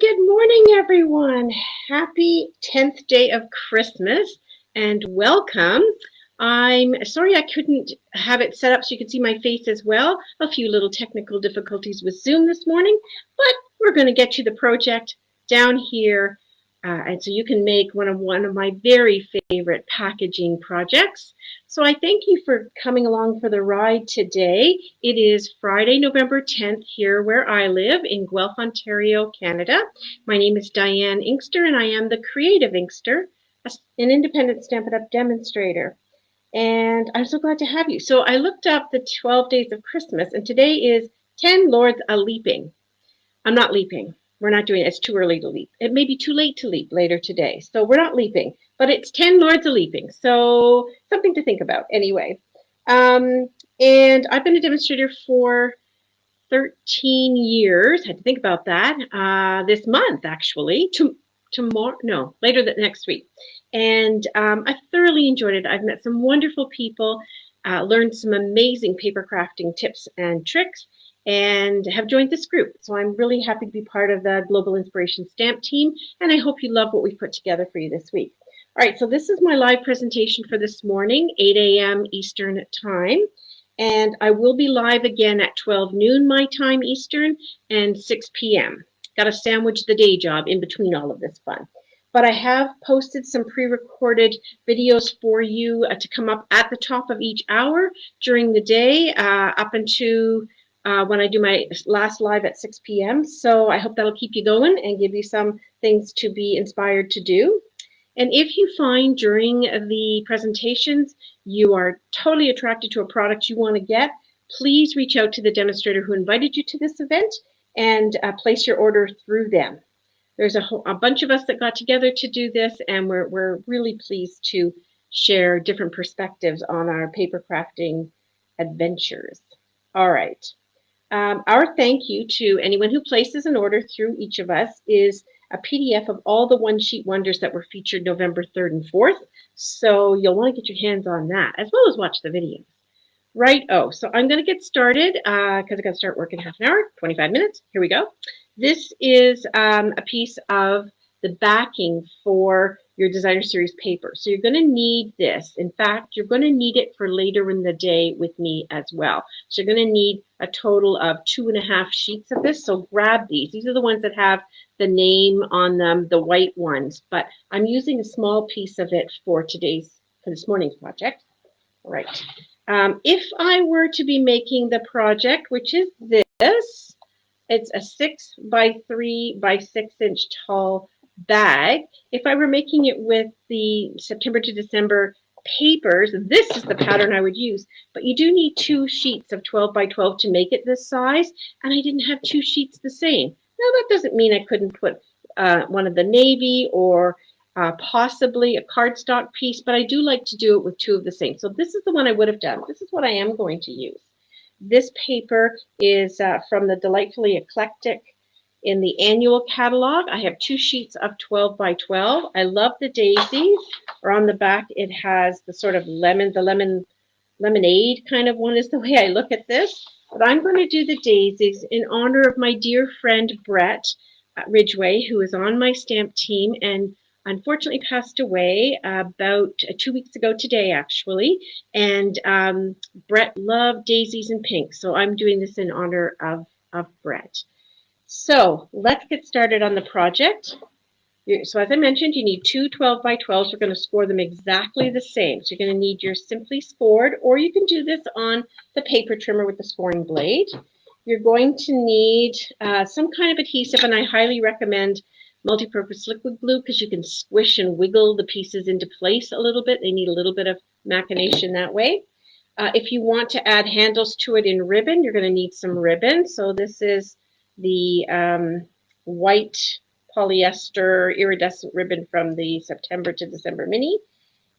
good morning, everyone. Happy 10th day of Christmas and welcome. I'm sorry I couldn't have it set up so you could see my face as well. A few little technical difficulties with Zoom this morning, but we're going to get you the project down here. And so you can make one of my very favorite packaging projects. So I thank you for coming along for the ride today. It is Friday, November 10th here where I live in Guelph, Ontario, Canada. My name is Diane Inkster and I am the Creative Inkster, an Independent Stampin' Up demonstrator. And I'm so glad to have you. So I looked up the 12 days of Christmas and today is 10 Lords a Leaping. I'm not leaping. We're not doing it. It's too early to leap. It may be too late to leap later today. So we're not leaping, but it's 10 Lords of Leaping. So something to think about anyway. And I've been a demonstrator for 13 years. I had to think about that. This month, actually. Tomorrow, no, later next week. And I thoroughly enjoyed it. I've met some wonderful people, learned some amazing paper crafting tips and tricks, and have joined this group. So I'm really happy to be part of the Global Inspiration Stamp team, and I hope you love what we've put together for you this week. All right, so this is my live presentation for this morning, 8 a.m. Eastern time, and I will be live again at 12 noon my time Eastern and 6 p.m. Got to sandwich the day job in between all of this fun. But I have posted some pre-recorded videos for you to come up at the top of each hour during the day up into when I do my last live at 6 p.m. So I hope that'll keep you going and give you some things to be inspired to do. And if you find during the presentations you are totally attracted to a product you want to get, please reach out to the demonstrator who invited you to this event and place your order through them. There's a bunch of us that got together to do this, and we're really pleased to share different perspectives on our paper crafting adventures. All right. Our thank you to anyone who places an order through each of us is a PDF of all the one-sheet wonders that were featured November 3rd and 4th. So you'll want to get your hands on that, as well as watch the videos. Right. Oh, so I'm going to get started because I've got to start work in half an hour, 25 minutes. Here we go. This is a piece of the backing for your designer series paper. So you're going to need this. In fact, you're going to need it for later in the day with me as well. So you're going to need a total of 2.5 sheets of this. So grab these. These are the ones that have the name on them, the white ones. But I'm using a small piece of it for this morning's project. All right. If I were to be making the project, which is this, it's a 6 by 3 by 6 inch tall bag. If I were making it with the September to December papers, this is the pattern I would use. But you do need 2 sheets of 12 by 12 to make it this size, and I didn't have 2 sheets the same. Now that doesn't mean I couldn't put one of the navy or possibly a cardstock piece, but I do like to do it with 2 of the same. So this is the one I would have done. This is what I am going to use. This paper is from the Delightfully Eclectic in the annual catalog. I have 2 sheets of 12 by 12. I love the daisies. Or on the back, it has the sort of lemonade kind of one is the way I look at this. But I'm going to do the daisies in honor of my dear friend Brett Ridgway, who is on my stamp team and unfortunately passed away about 2 weeks ago today, actually. And Brett loved daisies and pink, so I'm doing this in honor of Brett. So let's get started on the project. So as I mentioned, you need 2 12 by 12s. We're going to score them exactly the same. So you're going to need your Simply Scored, or you can do this on the paper trimmer with the scoring blade. You're going to need some kind of adhesive, and I highly recommend multi-purpose liquid glue because you can squish and wiggle the pieces into place a little bit. They need a little bit of machination that way. If you want to add handles to it in ribbon, you're going to need some ribbon. So this is the white polyester iridescent ribbon from the September to December mini.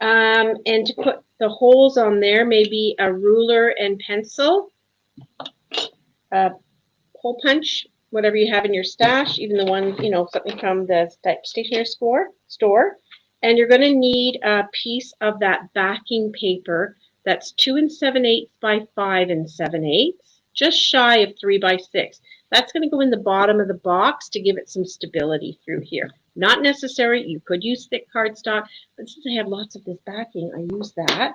And to put the holes on there, maybe a ruler and pencil, hole punch, whatever you have in your stash, even the one, something from the stationery store. And you're going to need a piece of that backing paper that's 2 7/8 by 5 7/8, just shy of 3 by 6. That's going to go in the bottom of the box to give it some stability through here. Not necessary. You could use thick cardstock, but since I have lots of this backing, I use that.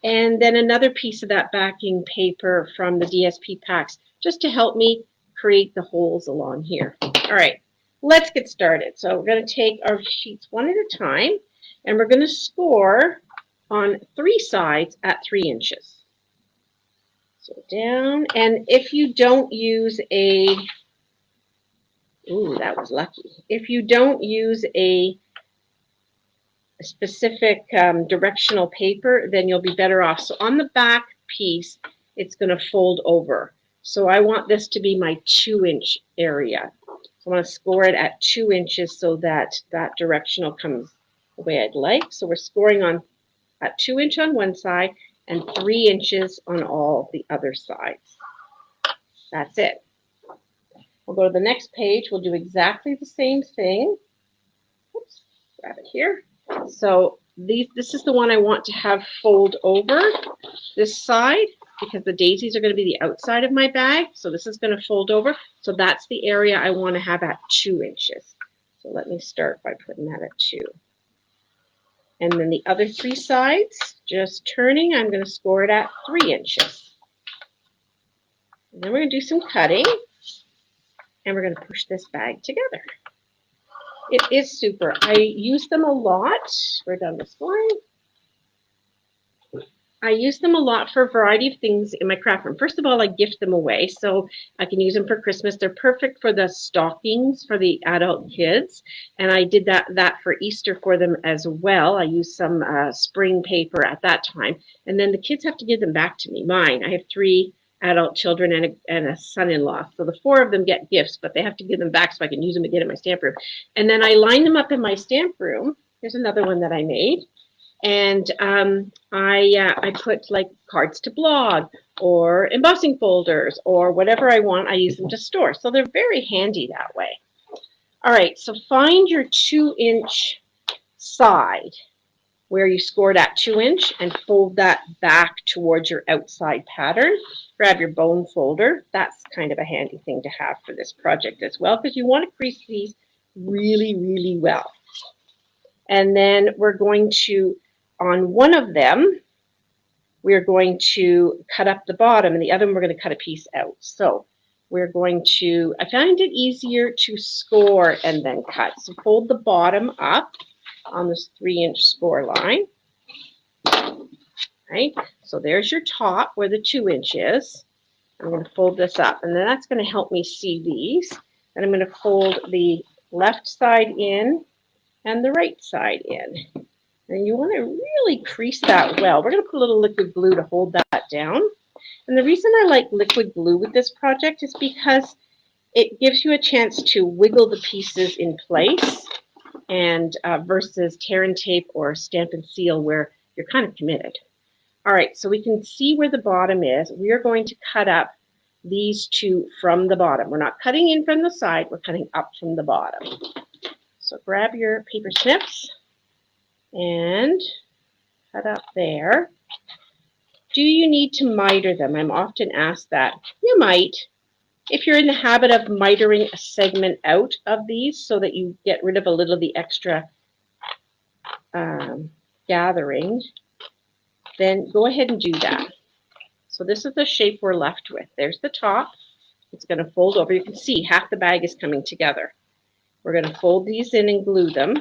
And then another piece of that backing paper from the DSP packs just to help me create the holes along here. All right, let's get started. So we're going to take our sheets one at a time, and we're going to score on 3 sides at 3 inches. So down, and if you don't use a, ooh, that was lucky. If you don't use a specific directional paper, then you'll be better off. So on the back piece, it's going to fold over. So I want this to be my 2-inch area. So I want to score it at 2 inches so that that directional comes the way I'd like. So we're scoring on at 2 inch on one side and 3 inches on all the other sides. That's it. We'll go to the next page. We'll do exactly the same thing. Oops, grab it here. So this is the one I want to have fold over this side because the daisies are going to be the outside of my bag. So this is going to fold over. So that's the area I want to have at 2 inches. So let me start by putting that at 2. And then the other 3 sides, just turning, I'm going to score it at 3 inches. And then we're going to do some cutting. And we're going to push this bag together. It is super. I use them a lot. We're done with scoring. I use them a lot for a variety of things in my craft room. First of all, I gift them away, so I can use them for Christmas. They're perfect for the stockings for the adult kids, and I did that for Easter for them as well. I used some spring paper at that time, and then the kids have to give them back to me. Mine, I have 3 adult children and a son-in-law. So the 4 of them get gifts, but they have to give them back so I can use them again in my stamp room. And then I line them up in my stamp room. Here's another one that I made. And I put like cards to blog or embossing folders or whatever I want. I use them to store. So they're very handy that way. All right, so find your 2-inch side where you scored at 2 inch and fold that back towards your outside pattern. Grab your bone folder. That's kind of a handy thing to have for this project as well because you want to crease these really, really well. And then we're going to, on one of them, we're going to cut up the bottom and the other one we're going to cut a piece out. So we're going to, I find it easier to score and then cut. So fold the bottom up on this 3-inch score line. Right, so there's your top where the 2 inch is. I'm going to fold this up, and then that's going to help me see these. And I'm going to fold the left side in and the right side in. And you want to really crease that well. We're going to put a little liquid glue to hold that down. And the reason I like liquid glue with this project is because it gives you a chance to wiggle the pieces in place and versus tear and tape or stamp and seal where you're kind of committed. All right, so we can see where the bottom is. We are going to cut up these 2 from the bottom. We're not cutting in from the side, we're cutting up from the bottom. So grab your paper snips and cut up there. Do you need to miter them? I'm often asked that. You might. If you're in the habit of mitering a segment out of these so that you get rid of a little of the extra gathering, then go ahead and do that. So this is the shape we're left with. There's the top. It's going to fold over. You can see half the bag is coming together. We're going to fold these in and glue them,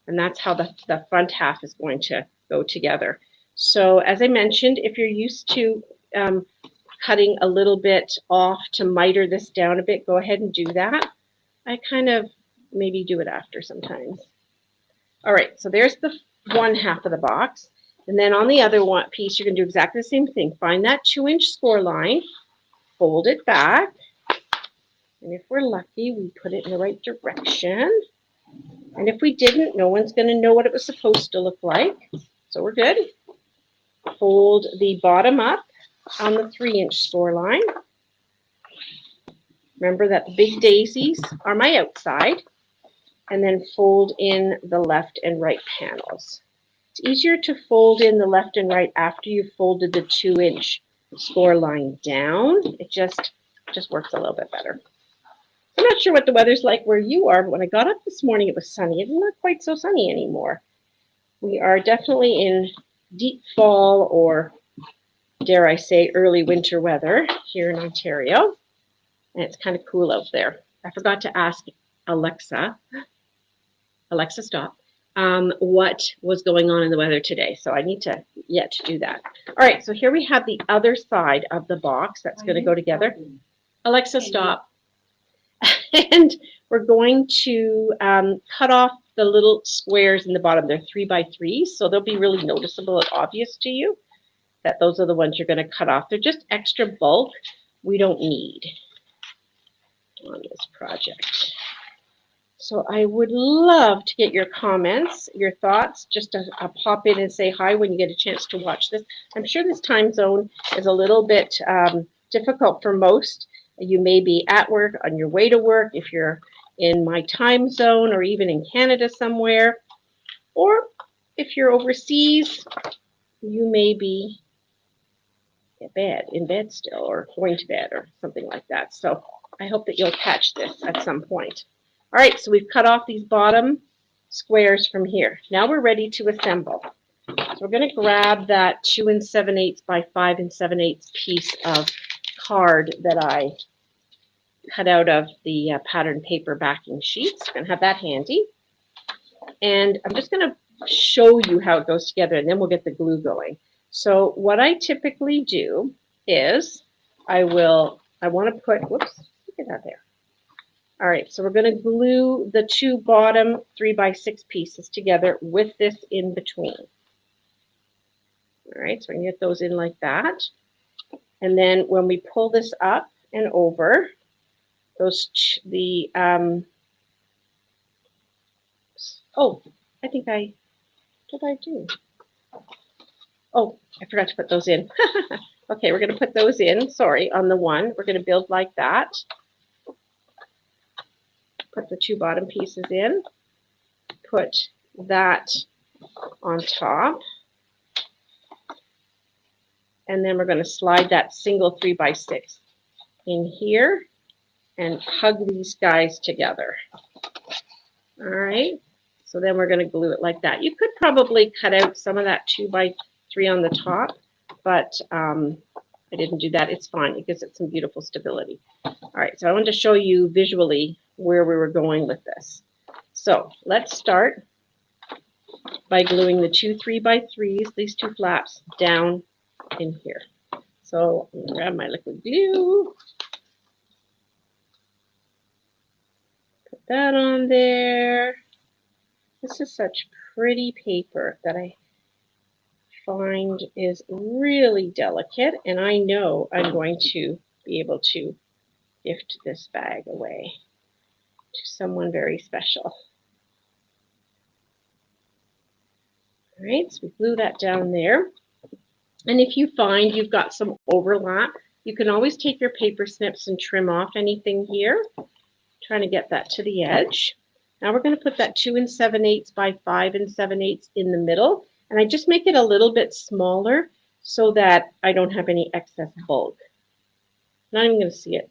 and that's how the front half is going to go together. So as I mentioned, if you're used to cutting a little bit off to miter this down a bit, go ahead and do that. I kind of maybe do it after sometimes. All right, so there's the one half of the box. And then on the other one piece, you're going to do exactly the same thing. Find that 2-inch score line, fold it back, and if we're lucky, we put it in the right direction. And if we didn't, no one's going to know what it was supposed to look like. So we're good. Fold the bottom up on the 3-inch score line. Remember that the big daisies are my outside. And then fold in the left and right panels. It's easier to fold in the left and right after you've folded the 2-inch score line down. It just works a little bit better. I'm not sure what the weather's like where you are, but when I got up this morning, it was sunny. It's not quite so sunny anymore. We are definitely in deep fall, or dare I say early winter weather here in Ontario. And it's kind of cool out there. I forgot to ask Alexa, stop, what was going on in the weather today. So I need to yet to do that. All right, so here we have the other side of the box that's going to go together. Alexa, stop. And we're going to cut off the little squares in the bottom. They're 3 by 3, so they'll be really noticeable and obvious to you that those are the ones you're going to cut off. They're just extra bulk we don't need on this project. So I would love to get your comments, your thoughts, just to pop in and say hi when you get a chance to watch this. I'm sure this time zone is a little bit difficult for most. You may be at work, on your way to work, if you're in my time zone, or even in Canada somewhere. Or if you're overseas, you may be in bed still, or going to bed, or something like that. So I hope that you'll catch this at some point. All right, so we've cut off these bottom squares from here. Now we're ready to assemble. So we're going to grab that 2 7/8 by 5 7/8 piece of card that I cut out of the pattern paper backing sheets. I'm going to have that handy. And I'm just going to show you how it goes together, and then we'll get the glue going. So what I typically do is I want to put, whoops, look at that there. All right, so we're going to glue the two bottom 3 by 6 pieces together with this in between. All right, so I can get those in like that. And then when we pull this up and over, oh, I think did I do? Oh, I forgot to put those in. Okay, we're going to put those in, sorry, on the one. We're going to build like that. Put the two bottom pieces in. Put that on top. And then we're going to slide that single 3 by 6 in here and hug these guys together. All right, so then we're going to glue it like that. You could probably cut out some of that 2 by 3 on the top, but I didn't do that. It's fine. It gives it some beautiful stability. All right, so I wanted to show you visually where we were going with this. So let's start by gluing the two 3 by 3s, these two flaps, down in here. So I'm going to grab my liquid glue. Put that on there. This is such pretty paper that I find is really delicate, and I know I'm going to be able to gift this bag away to someone very special. All right, so we glue that down there. And if you find you've got some overlap, you can always take your paper snips and trim off anything here. Trying to get that to the edge. Now we're going to put that 2 7/8 by 5 7/8 in the middle. And I just make it a little bit smaller so that I don't have any excess bulk. Not even going to see it.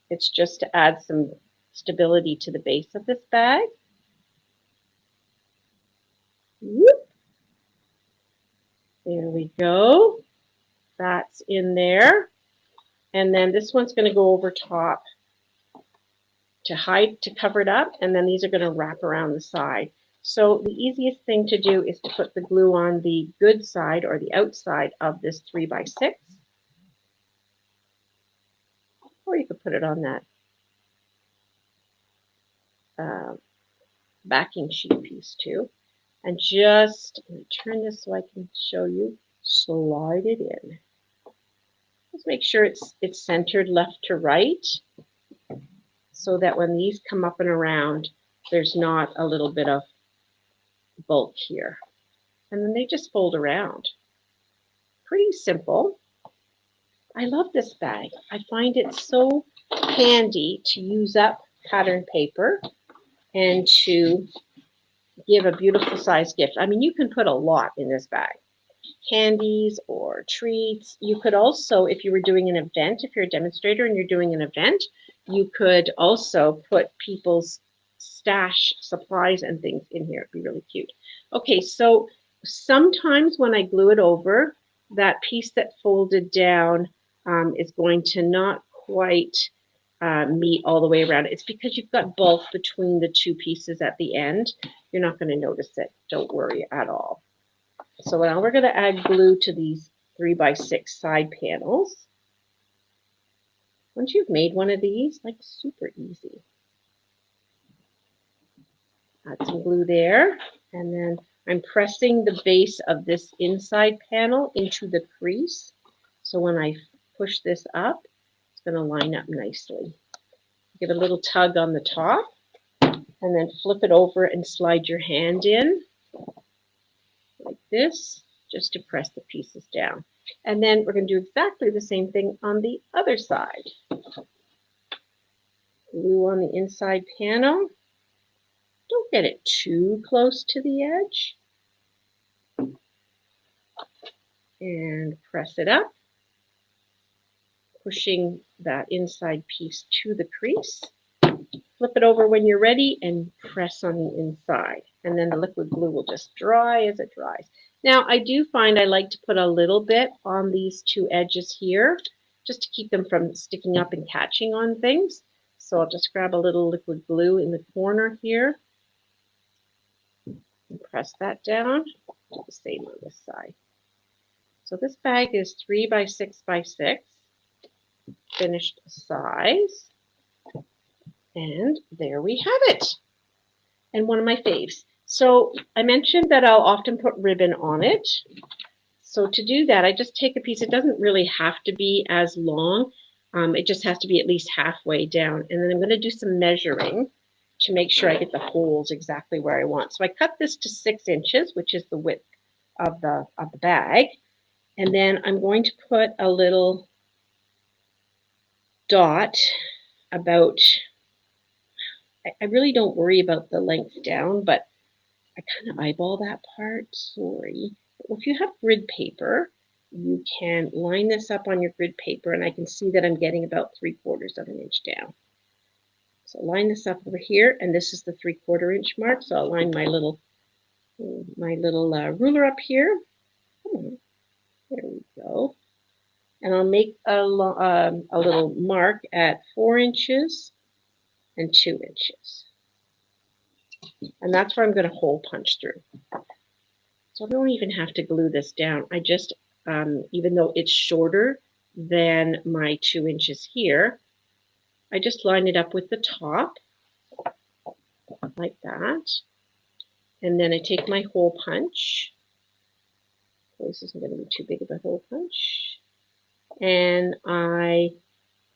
It's just to add some stability to the base of this bag. Whoop. There we go. That's in there. And then this one's going to go over top to cover it up, and then these are going to wrap around the side. So the easiest thing to do is to put the glue on the good side, or the outside of this 3 by 6. Or you could put it on that backing sheet piece too. And just, let me turn this so I can show you, slide it in. Just make sure it's centered left to right, so that when these come up and around, there's not a little bit of bulk here. And then they just fold around. Pretty simple. I love this bag. I find it so handy to use up pattern paper and to give a beautiful size gift. I mean, you can put a lot in this bag. Candies or treats. You could also, if you were doing an event, if you're a demonstrator and you're doing an event, you could also put people's stash supplies and things in here. It'd be really cute. Okay, so sometimes when I glue it over, that piece that folded down is going to not quite meet all the way around. It's because you've got bulk between the two pieces at the end. You're not going to notice it. Don't worry at all. So now we're going to add glue to these 3x6 side panels. Once you've made one of these, like super easy. Add some glue there, and then I'm pressing the base of this inside panel into the crease. So when I push this up, it's going to line up nicely. Give it a little tug on the top, and then flip it over and slide your hand in like this, just to press the pieces down. And then we're going to do exactly the same thing on the other side. Glue on the inside panel. Don't get it too close to the edge. And press it up, pushing that inside piece to the crease. Flip it over when you're ready and press on the inside. And then the liquid glue will just dry as it dries. Now, I do find I like to put a little bit on these two edges here, just to keep them from sticking up and catching on things. So I'll just grab a little liquid glue in the corner here and press that down. Do the same on this side. So this bag is 3x6x6, finished size. And there we have it. And one of my faves. So I mentioned that I'll often put ribbon on it. So to do that, I just take a piece. It doesn't really have to be as long. It just has to be at least halfway down. And then I'm going to do some measuring to make sure I get the holes exactly where I want. So I cut this to 6 inches, which is the width of the bag. And then I'm going to put a little dot about, I really don't worry about the length down, but I kind of eyeball that part, sorry. If you have grid paper, you can line this up on your grid paper, and I can see that I'm getting about 3/4 of an inch down. So line this up over here, and this is the 3/4 inch mark. So I'll line my little ruler up here. There we go. And I'll make a little mark at 4 inches and 2 inches. And that's where I'm going to hole punch through. So I don't even have to glue this down. I just, even though it's shorter than my 2 inches here, I just line it up with the top, like that. And then I take my hole punch. This isn't going to be too big of a hole punch. And I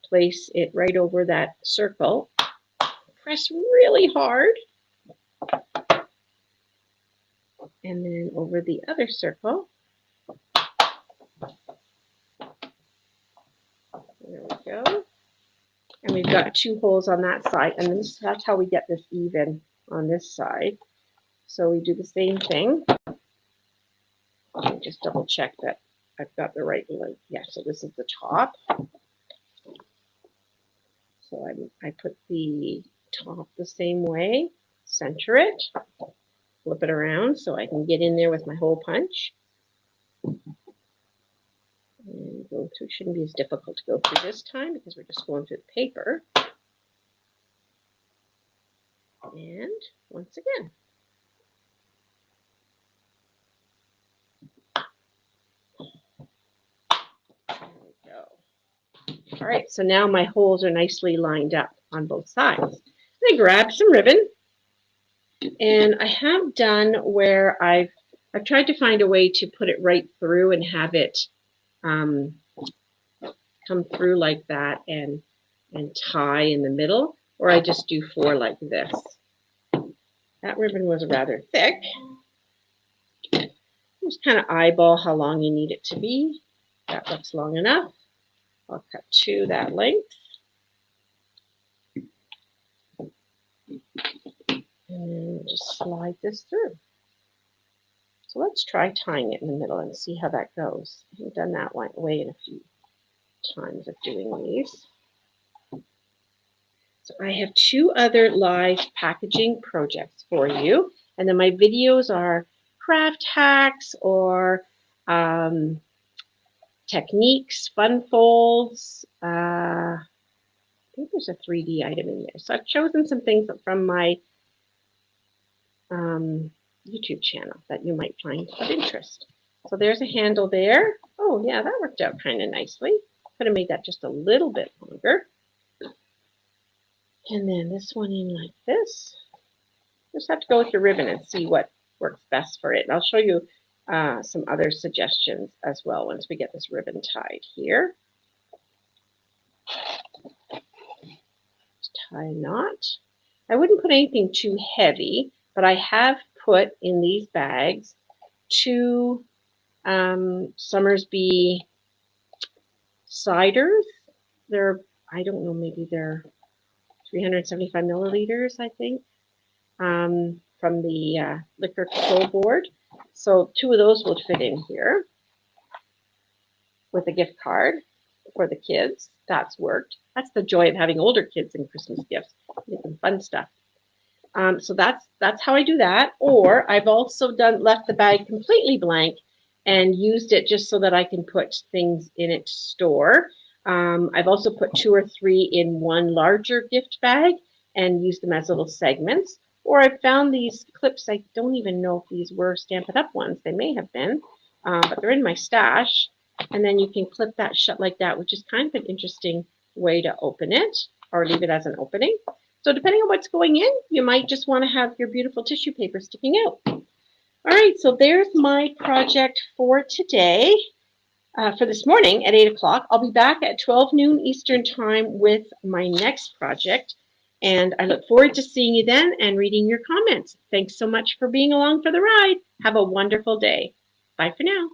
place it right over that circle. Press really hard. And then over the other circle. There we go. And we've got 2 holes on that side. And that's how we get this even on this side. So we do the same thing. Let me just double check that I've got the right length. Yeah, so this is the top. So I put the top the same way, center it, flip it around so I can get in there with my hole punch. And go through, shouldn't be as difficult to go through this time because we're just going through the paper. And once again. There we go. All right, so now my holes are nicely lined up on both sides. I grab some ribbon, and I have done where I've tried to find a way to put it right through and have it come through like that and tie in the middle, or I just do 4 like this. That ribbon was rather thick. Just kind of eyeball how long you need it to be. That looks long enough. I'll cut 2 that length. And then just slide this through. So let's try tying it in the middle and see how that goes. I've done that way in a few times of doing these. I have 2 other live packaging projects for you. And then my videos are craft hacks or techniques, fun folds. I think there's a 3D item in there. So I've chosen some things from my YouTube channel that you might find of interest. So there's a handle there. Oh yeah, that worked out kind of nicely. Could have made that just a little bit longer. And then this one in like this. Just have to go with your ribbon and see what works best for it. And I'll show you some other suggestions as well once we get this ribbon tied here. Just tie a knot. I wouldn't put anything too heavy, but I have put in these bags 2 Summersby ciders. They're, I don't know, maybe they're 375 milliliters, I think, from the liquor control board. So 2 of those will fit in here with a gift card for the kids. That's worked. That's the joy of having older kids in Christmas gifts. Get them fun stuff. So that's how I do that. Or I've also left the bag completely blank and used it just so that I can put things in it to store. I've also put 2 or 3 in one larger gift bag and used them as little segments. Or I've found these clips. I don't even know if these were Stampin' Up ones. They may have been, but they're in my stash. And then you can clip that shut like that, which is kind of an interesting way to open it or leave it as an opening. So depending on what's going in, you might just want to have your beautiful tissue paper sticking out. All right, so there's my project for today, for this morning at 8 o'clock. I'll be back at 12 noon Eastern time with my next project. And I look forward to seeing you then and reading your comments. Thanks so much for being along for the ride. Have a wonderful day. Bye for now.